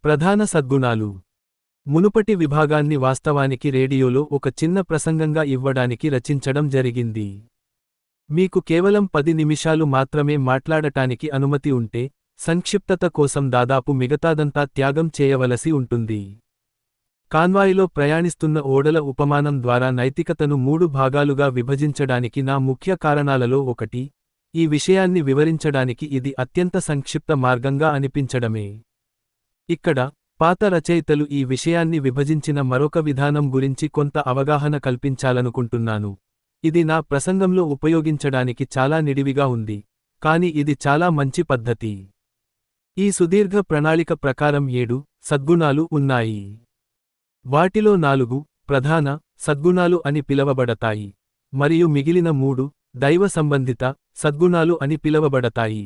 ప్రధాన సద్గుణాలు. మునుపటి విభాగాన్ని వాస్తవానికి రేడియోలో ఒక చిన్న ప్రసంగంగా ఇవ్వడానికి రచించడం జరిగింది. మీకు కేవలం 10 నిమిషాలు మాత్రమే మాట్లాడటానికి అనుమతి ఉంటే, సంక్షిప్తత కోసం దాదాపు మిగతాదంతా త్యాగం చేయవలసి ఉంటుంది. కాన్వాయ్లో ప్రయాణిస్తున్న ఓడల ఉపమానం ద్వారా నైతికతను 3 భాగాలుగా విభజించడానికి నా ముఖ్య కారణాలలో ఒకటి, ఈ విషయాన్ని వివరించడానికి ఇది అత్యంత సంక్షిప్త మార్గంగా అనిపించడమే. ఇక్కడ, పాత రచయితలు ఈ విషయాన్ని విభజించిన మరొక విధానం గురించి కొంత అవగాహన కల్పించాలనుకుంటున్నాను. ఇది నా ప్రసంగంలో ఉపయోగించడానికి చాలా నిడివిగా ఉంది, కాని ఇది చాలా మంచి పద్ధతి. ఈ సుదీర్ఘ ప్రణాళిక ప్రకారం 7 సద్గుణాలు ఉన్నాయి. వాటిలో 4 ప్రధాన సద్గుణాలు అని పిలవబడతాయి, మరియు మిగిలిన 3 దైవ సంబంధిత సద్గుణాలు అని పిలవబడతాయి.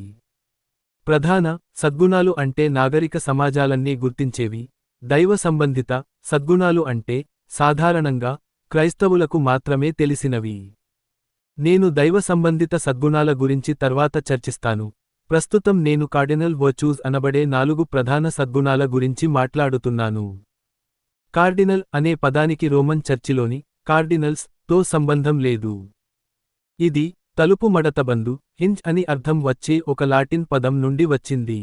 ప్రధాన సద్గుణాలు అంటే నాగరిక సమాజాలన్నీ గుర్తించేవి, దైవ సంబంధిత సద్గుణాలు అంటే సాధారణంగా క్రైస్తవులకు మాత్రమే తెలిసినవి. నేను దైవ సంబంధిత సద్గుణాల గురించి తర్వాత చర్చిస్తాను. ప్రస్తుతం నేను కార్డినల్ వర్చ్యూస్ అనబడే 4 ప్రధాన సద్గుణాల గురించి మాట్లాడుతున్నాను. కార్డినల్ అనే పదానికి రోమన్ చర్చిలోని కార్డినల్స్ తో సంబంధం లేదు. ఇది తలుపు మడతబందు హింజ్ అని అర్థం వచ్చే ఒక లాటిన్ పదం నుండి వచ్చింది.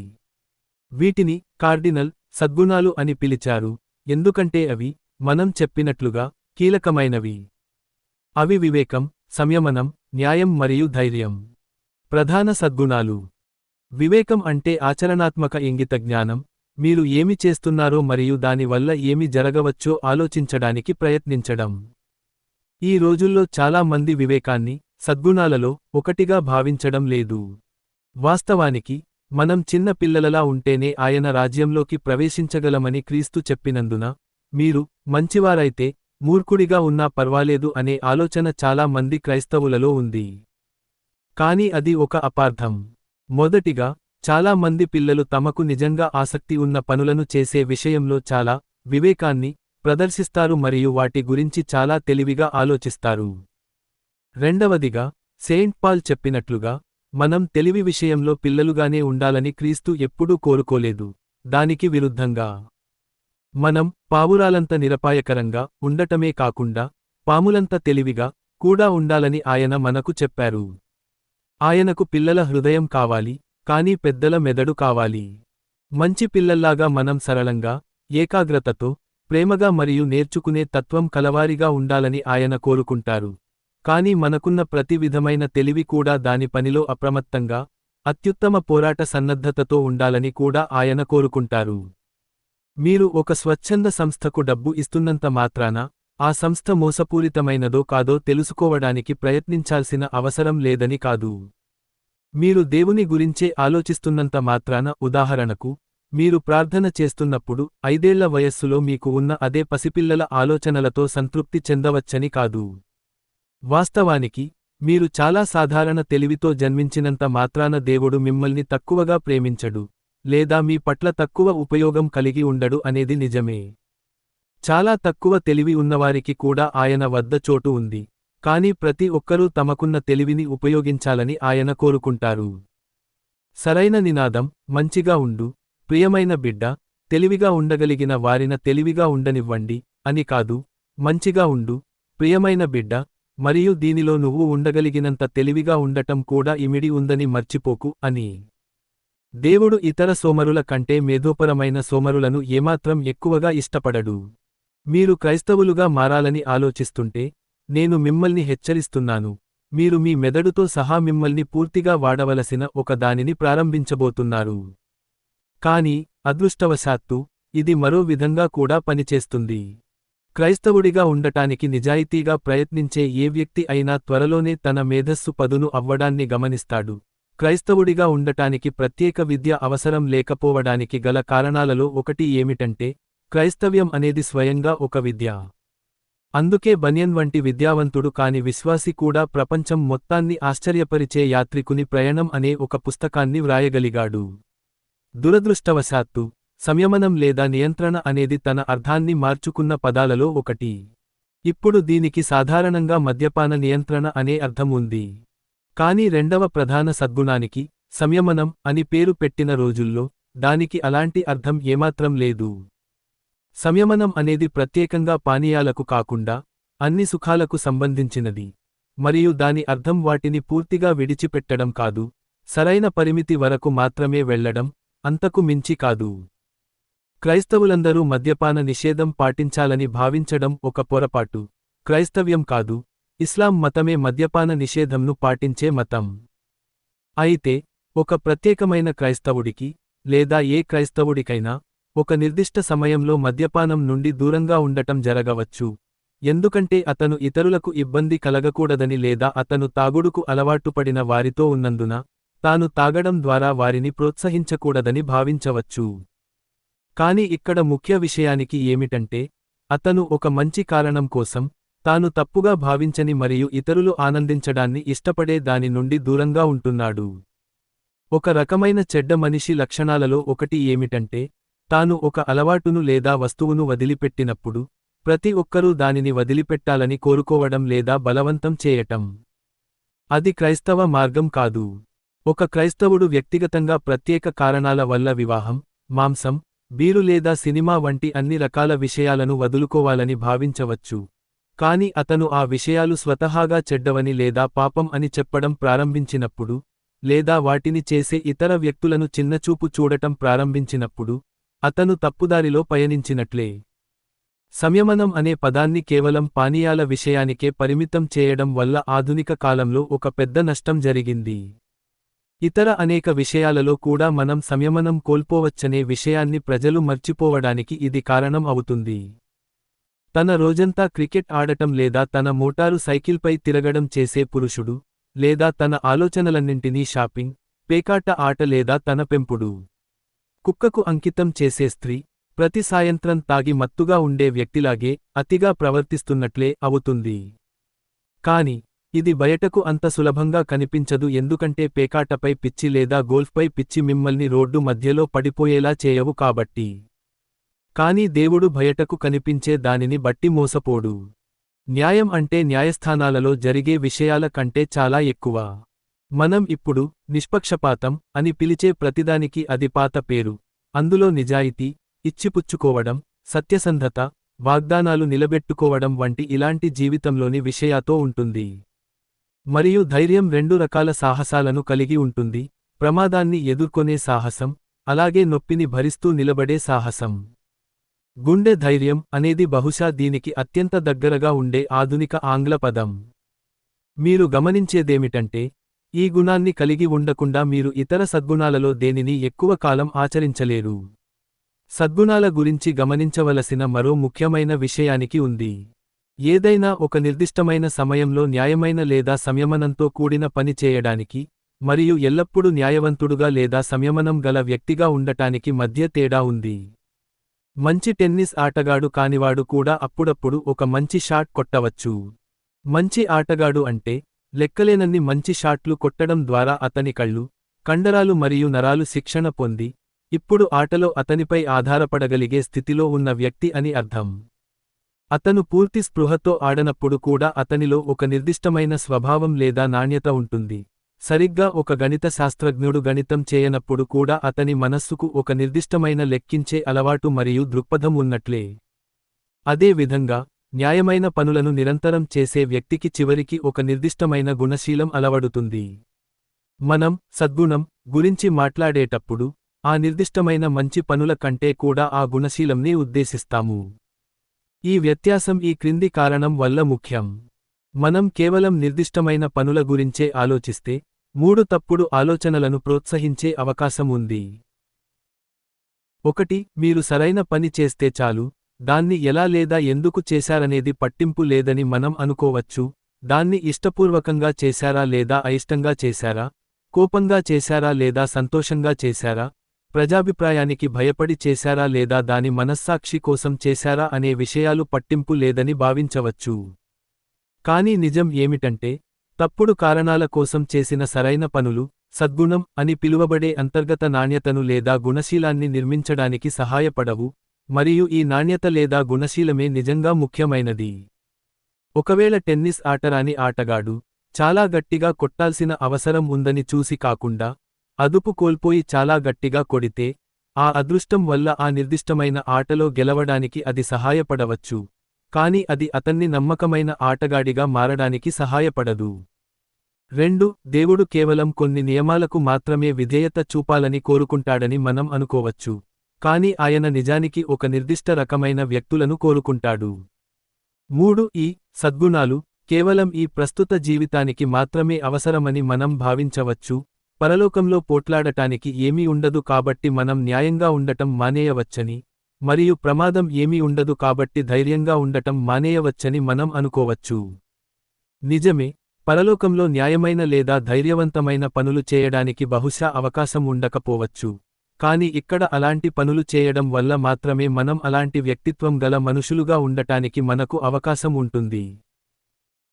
వీటిని కార్డినల్ సద్గుణాలు అని పిలిచారు, ఎందుకంటే అవి, మనం చెప్పినట్లుగా, కీలకమైనవి. అవి వివేకం, సంయమనం, న్యాయం మరియు ధైర్యం. ప్రధాన సద్గుణాలు. వివేకం అంటే ఆచరణాత్మక ఇంగిత జ్ఞానం, మీరు ఏమి చేస్తున్నారో మరియు దాని వల్ల ఏమి జరగవచ్చో ఆలోచించడానికి ప్రయత్నించడం. ఈ రోజుల్లో చాలా మంది వివేకాన్ని సద్గుణాలలో ఒకటిగా భావించడం లేదు. వాస్తవానికి, మనం చిన్న పిల్లలలా ఉంటేనే ఆయన రాజ్యంలోకి ప్రవేశించగలమని క్రీస్తు చెప్పినందున, మీరు మంచివారైతే మూర్ఖుడిగా ఉన్నా పర్వాలేదు అనే ఆలోచన చాలా మంది క్రైస్తవులలో ఉంది. కానీ అది ఒక అపార్థం. మొదటిగా, చాలా మంది పిల్లలు తమకు నిజంగా ఆసక్తి ఉన్న పనులను చేసే విషయంలో చాలా వివేకాన్ని ప్రదర్శిస్తారు మరియు వాటి గురించి చాలా తెలివిగా ఆలోచిస్తారు. రెండవదిగా, సెయింట్ పాల్ చెప్పినట్లుగా, మనం తెలివి విషయంలో పిల్లలుగానే ఉండాలని క్రీస్తు ఎప్పుడూ కోరుకోలేదు. దానికి విరుద్ధంగా, మనం పావురాలంత నిరపాయకరంగా ఉండటమే కాకుండా, పాములంత తెలివిగా కూడా ఉండాలని ఆయన మనకు చెప్పారు. ఆయనకు పిల్లల హృదయం కావాలి, కానీ పెద్దల మెదడు కావాలి. మంచి పిల్లల్లాగా మనం సరళంగా, ఏకాగ్రతతో, ప్రేమగా మరియు నేర్చుకునే తత్వం కలవారిగా ఉండాలని ఆయన కోరుకుంటారు. కానీ మనకున్న ప్రతి విధమైన తెలివి కూడా దాని పనిలో అప్రమత్తంగా, అత్యుత్తమ పోరాట సన్నద్ధతతో ఉండాలని కూడా ఆయన కోరుకుంటారు. మీరు ఒక స్వచ్ఛంద సంస్థకు డబ్బు ఇస్తున్నంత మాత్రాన, ఆ సంస్థ మోసపూరితమైనదో కాదో తెలుసుకోవడానికి ప్రయత్నించాల్సిన అవసరం లేదని కాదు. మీరు దేవుని గురించే ఆలోచిస్తున్నంత మాత్రాన, ఉదాహరణకు, మీరు ప్రార్థన చేస్తున్నప్పుడు 5 ఏళ్ల వయస్సులో మీకు ఉన్న అదే పసిపిల్లల ఆలోచనలతో సంతృప్తి చెందవచ్చని కాదు. వాస్తవానికి, మీరు చాలా సాధారణ తెలివితో జన్మించినంత మాత్రాన దేవుడు మిమ్మల్ని తక్కువగా ప్రేమించడు, లేదా మీ పట్ల తక్కువ ఉపయోగం కలిగి ఉండడు అనేది నిజమే. చాలా తక్కువ తెలివి ఉన్నవారికి కూడా ఆయన వద్ద చోటు ఉంది, కానీ ప్రతి ఒక్కరూ తమకున్న తెలివిని ఉపయోగించాలని ఆయన కోరుకుంటారు. సరైన నినాదం, మంచిగా ఉండు, ప్రియమైన బిడ్డ, తెలివిగా ఉండగలిగిన వారిన తెలివిగా ఉండనివ్వండి అని కాదు, మంచిగా ఉండు, ప్రియమైన బిడ్డ, మరియు దీనిలో నువ్వు ఉండగలిగినంత తెలివిగా ఉండటం కూడా ఇమిడి ఉందని మర్చిపోకు అని. దేవుడు ఇతర సోమరుల కంటే మేధోపరమైన సోమరులను ఏమాత్రం ఎక్కువగా ఇష్టపడడు. మీరు క్రైస్తవులుగా మారాలని ఆలోచిస్తుంటే, నేను మిమ్మల్ని హెచ్చరిస్తున్నాను, మీరు మీ మెదడుతో సహా మిమ్మల్ని పూర్తిగా వాడవలసిన ఒక దానిని ప్రారంభించబోతున్నారు. కానీ, అదృష్టవశాత్తు, ఇది మరో విధంగా కూడా పనిచేస్తుంది. క్రైస్తవుడిగా ఉండటానికి నిజాయితీగా ప్రయత్నించే ఏ వ్యక్తి అయినా త్వరలోనే తన మేధస్సు పదును అవ్వడాన్ని గమనిస్తాడు. క్రైస్తవుడిగా ఉండటానికి ప్రత్యేక విద్య అవసరం లేకపోవడానికి గల కారణాలలో ఒకటి ఏమిటంటే, క్రైస్తవ్యం అనేది స్వయంగా ఒక విద్య. అందుకే బనియన్ వంటి విద్యావంతుడు కాని విశ్వాసి కూడా ప్రపంచం మొత్తాన్ని ఆశ్చర్యపరిచే యాత్రికుని ప్రయాణం అనే ఒక పుస్తకాన్ని వ్రాయగలిగాడు. దురదృష్టవశాత్తు, సంయమనం లేదా నియంత్రణ అనేది తన అర్థాన్ని మార్చుకున్న పదాలలో ఒకటి. ఇప్పుడు దీనికి సాధారణంగా మద్యపాన నియంత్రణ అనే అర్థం ఉంది. కానీ రెండవ ప్రధాన సద్గుణానికి, సంయమనం అని పేరు పెట్టిన రోజుల్లో, దానికి అలాంటి అర్థం ఏమాత్రం లేదు. సంయమనం అనేది ప్రత్యేకంగా పానీయాలకు కాకుండా అన్ని సుఖాలకు సంబంధించినది. మరియు దాని అర్థం వాటిని పూర్తిగా విడిచిపెట్టడం కాదు, సరైన పరిమితి వరకు మాత్రమే వెళ్లడం, అంతకు మించి కాదు. క్రైస్తవులందరూ మద్యపాన నిషేధం పాటించాలని భావించడం ఒక పొరపాటు. క్రైస్తవ్యం కాదు, ఇస్లాం మతమే మద్యపాన నిషేధంను పాటించే మతం. అయితే ఒక ప్రత్యేకమైన క్రైస్తవుడికి, లేదా ఏ క్రైస్తవుడికైనా, ఒక నిర్దిష్ట సమయంలో మద్యపానం నుండి దూరంగా ఉండటం జరగవచ్చు, ఎందుకంటే అతను ఇతరులకు ఇబ్బంది కలగకూడదని లేదా అతను తాగుడుకు అలవాటుపడిన వారితో ఉన్నందున, తాను తాగడం ద్వారా వారిని ప్రోత్సహించకూడదని భావించవచ్చు. కాని ఇక్కడ ముఖ్య విషయానికి ఏమిటంటే, అతను ఒక మంచి కారణం కోసం, తాను తప్పుగా భావించని మరియు ఇతరులు ఆనందించడాన్ని ఇష్టపడే దాని నుండి దూరంగా ఉంటున్నాడు. ఒక రకమైన చెడ్డ మనిషి లక్షణాలలో ఒకటి ఏమిటంటే, తాను ఒక అలవాటును లేదా వస్తువును వదిలిపెట్టినప్పుడు, ప్రతి ఒక్కరూ దానిని వదిలిపెట్టాలని కోరుకోవడం లేదా బలవంతం చేయటం. అది క్రైస్తవ మార్గం కాదు. ఒక క్రైస్తవుడు వ్యక్తిగతంగా ప్రత్యేక కారణాల వల్ల వివాహం, మాంసం, బీరు లేదా సినిమా వంటి అన్ని రకాల విషయాలను వదులుకోవాలని భావించవచ్చు. కాని అతను ఆ విషయాలు స్వతహాగా చెడ్డవని లేదా పాపం అని చెప్పడం ప్రారంభించినప్పుడు, లేదా వాటిని చేసే ఇతర వ్యక్తులను చిన్నచూపు చూడటం ప్రారంభించినప్పుడు, అతను తప్పుదారిలో పయనించినట్లే. సంయమనం అనే పదాన్ని కేవలం పానీయాల విషయానికే పరిమితం చేయడం వల్ల ఆధునిక కాలంలో ఒక పెద్ద నష్టం జరిగింది. ఇతర అనేక విషయాలలో కూడా మనం సంయమనం కోల్పోవచ్చనే విషయాన్ని ప్రజలు మర్చిపోవడానికి ఇది కారణం అవుతుంది. తన రోజంతా క్రికెట్ ఆడటం లేదా తన మోటారు సైకిల్పై తిరగడం చేసే పురుషుడు, లేదా తన ఆలోచనలన్నింటినీ షాపింగ్, పేకాట ఆట లేదా తన పెంపుడు కుక్కకు అంకితం చేసే స్త్రీ, ప్రతి సాయంత్రం తాగి మత్తుగా ఉండే వ్యక్తిలాగే అతిగా ప్రవర్తిస్తున్నట్లే అవుతుంది. కాని ఇది బయటకు అంత సులభంగా కనిపించదు, ఎందుకంటే పేకాటపై పిచ్చి లేదా గోల్ఫ్పై పిచ్చి మిమ్మల్ని రోడ్డు మధ్యలో పడిపోయేలా చేయవు కాబట్టి. కాని దేవుడు బయటకు కనిపించే దానిని బట్టి మోసపోడు. న్యాయం అంటే న్యాయస్థానాలలో జరిగే విషయాల కంటే చాలా ఎక్కువ. మనం ఇప్పుడు నిష్పక్షపాతం అని పిలిచే ప్రతిదానికి అది పాత పేరు. అందులో నిజాయితీ, ఇచ్చిపుచ్చుకోవడం, సత్యసంధత, వాగ్దానాలు నిలబెట్టుకోవడం వంటి ఇలాంటి జీవితంలోని విషయాతో ఉంటుంది. మరియు ధైర్యం రెండు రకాల సాహసాలను కలిగి ఉంటుంది: ప్రమాదాన్ని ఎదుర్కొనే సాహసం, అలాగే నొప్పిని భరిస్తూ నిలబడే సాహసం. గుండె ధైర్యం అనేది బహుశా దీనికి అత్యంత దగ్గరగా ఉండే ఆధునిక ఆంగ్ల పదం. మీరు గమనించేదేమిటంటే, ఈ గుణాన్ని కలిగి ఉండకుండా మీరు ఇతర సద్గుణాలలో దేనిని ఎక్కువ కాలం ఆచరించలేరు. సద్గుణాల గురించి గమనించవలసిన మరో ముఖ్యమైన విషయానికి ఉంది. ఏదైనా ఒక నిర్దిష్టమైన సమయంలో న్యాయమైన లేదా సంయమనంతో కూడిన పని చేయడానికి, మరియు ఎల్లప్పుడూ న్యాయవంతుడుగా లేదా సంయమనం గల వ్యక్తిగా ఉండటానికి మధ్య తేడా ఉంది. మంచి టెన్నిస్ ఆటగాడు కానివాడు కూడా అప్పుడప్పుడు ఒక మంచి షాట్ కొట్టవచ్చు. మంచి ఆటగాడు అంటే, లెక్కలేనన్ని మంచి షాట్లు కొట్టడం ద్వారా అతని కళ్ళు, కండరాలు మరియు నరాలు శిక్షణ పొంది, ఇప్పుడు ఆటలో అతనిపై ఆధారపడగలిగే స్థితిలో ఉన్న వ్యక్తి అని అర్థం. అతను పూర్తి స్పృహతో ఆడనప్పుడు కూడా అతనిలో ఒక నిర్దిష్టమైన స్వభావం లేదా నాణ్యత ఉంటుంది. సరిగ్గా ఒక గణిత శాస్త్రజ్ఞుడు గణితం చేయనప్పుడు కూడా అతని మనస్సుకు ఒక నిర్దిష్టమైన లెక్కించే అలవాటు మరియు దృక్పథం ఉన్నట్లే. అదే విధంగా, న్యాయమైన పనులను నిరంతరం చేసే వ్యక్తికి చివరికి ఒక నిర్దిష్టమైన గుణశీలం అలవడుతుంది. మనం సద్గుణం గురించి మాట్లాడేటప్పుడు, ఆ నిర్దిష్టమైన మంచి పనుల కంటే కూడా ఆ గుణశీలంని ఉద్దేశిస్తాము. ఈ వ్యత్యాసం ఈ క్రింది కారణం వల్ల ముఖ్యం. మనం కేవలం నిర్దిష్టమైన పనుల గురించే ఆలోచిస్తే, 3 తప్పుడు ఆలోచనలను ప్రోత్సహించే అవకాశం ఉంది. 1. మీరు సరైన పని చేస్తే చాలు, దాన్ని ఎలా లేదా ఎందుకు చేశారనేది పట్టింపు లేదని మనం అనుకోవచ్చు. దాన్ని ఇష్టపూర్వకంగా చేశారా లేదా అయిష్టంగా చేశారా, కోపంగా చేశారా లేదా సంతోషంగా చేశారా, ప్రజాభిప్రాయానికి భయపడి చేశారా లేదా దాని మనస్సాక్షి కోసం చేశారా అనే విషయాలు పట్టింపు లేదని భావించవచ్చు. కానీ నిజం ఏమిటంటే, తప్పుడు కారణాల కోసం చేసిన సరైన పనులు, సద్గుణం అని పిలువబడే అంతర్గత నాణ్యతను లేదా గుణశీలాన్ని నిర్మించడానికి సహాయపడవు, మరియు ఈ నాణ్యత లేదా గుణశీలమే నిజంగా ముఖ్యమైనది. ఒకవేళ టెన్నిస్ ఆటరాని ఆటగాడు, చాలా గట్టిగా కొట్టాల్సిన అవసరం ఉందని చూసి కాకుండా, అదుపు కోల్పోయి చాలా గట్టిగా కొడితే, ఆ అదృష్టం వల్ల ఆ నిర్దిష్టమైన ఆటలో గెలవడానికి అది సహాయపడవచ్చు, కాని అది అతన్ని నమ్మకమైన ఆటగాడిగా మారడానికి సహాయపడదు. 2. దేవుడు కేవలం కొన్ని నియమాలకు మాత్రమే విధేయత చూపాలని కోరుకుంటాడని మనం అనుకోవచ్చు, కాని ఆయన నిజానికి ఒక నిర్దిష్ట రకమైన వ్యక్తులను కోరుకుంటాడు. 3. ఈ సద్గుణాలు కేవలం ఈ ప్రస్తుత జీవితానికి మాత్రమే అవసరమని మనం భావించవచ్చు, పరలోకంలో పోట్లాడటానికి ఏమీ ఉండదు కాబట్టి మనం న్యాయంగా ఉండటం మానేయవచ్చని, మరియు ప్రమాదం ఏమీ ఉండదు కాబట్టి ధైర్యంగా ఉండటం మానేయవచ్చని మనం అనుకోవచ్చు. నిజమే, పరలోకంలో న్యాయమైన లేదా ధైర్యవంతమైన పనులు చేయడానికి బహుశా అవకాశం ఉండకపోవచ్చు, కాని ఇక్కడ అలాంటి పనులు చేయడం వల్ల మాత్రమే మనం అలాంటి వ్యక్తిత్వం గల మనుషులుగా ఉండటానికి మనకు అవకాశం ఉంటుంది.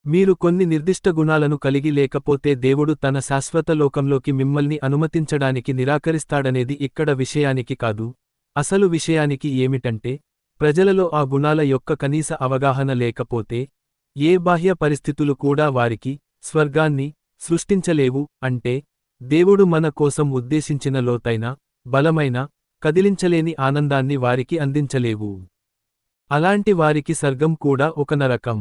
మీరు కొన్ని నిర్దిష్ట గుణాలను కలిగి లేకపోతే దేవుడు తన శాశ్వత లోకంలోకి మిమ్మల్ని అనుమతించడానికి నిరాకరిస్తాడనేది ఇక్కడ విషయానికి కాదు. అసలు విషయానికి ఏమిటంటే, ప్రజలలో ఆ గుణాల యొక్క కనీస అవగాహన లేకపోతే, ఏ బాహ్య పరిస్థితులు కూడా వారికి స్వర్గాన్ని సృష్టించలేవు. అంటే దేవుడు మన కోసం ఉద్దేశించిన లోతైన, బలమైన, కదిలించలేని ఆనందాన్ని వారికి అందించలేవు. అలాంటి వారికి స్వర్గం కూడా ఒక నరకం.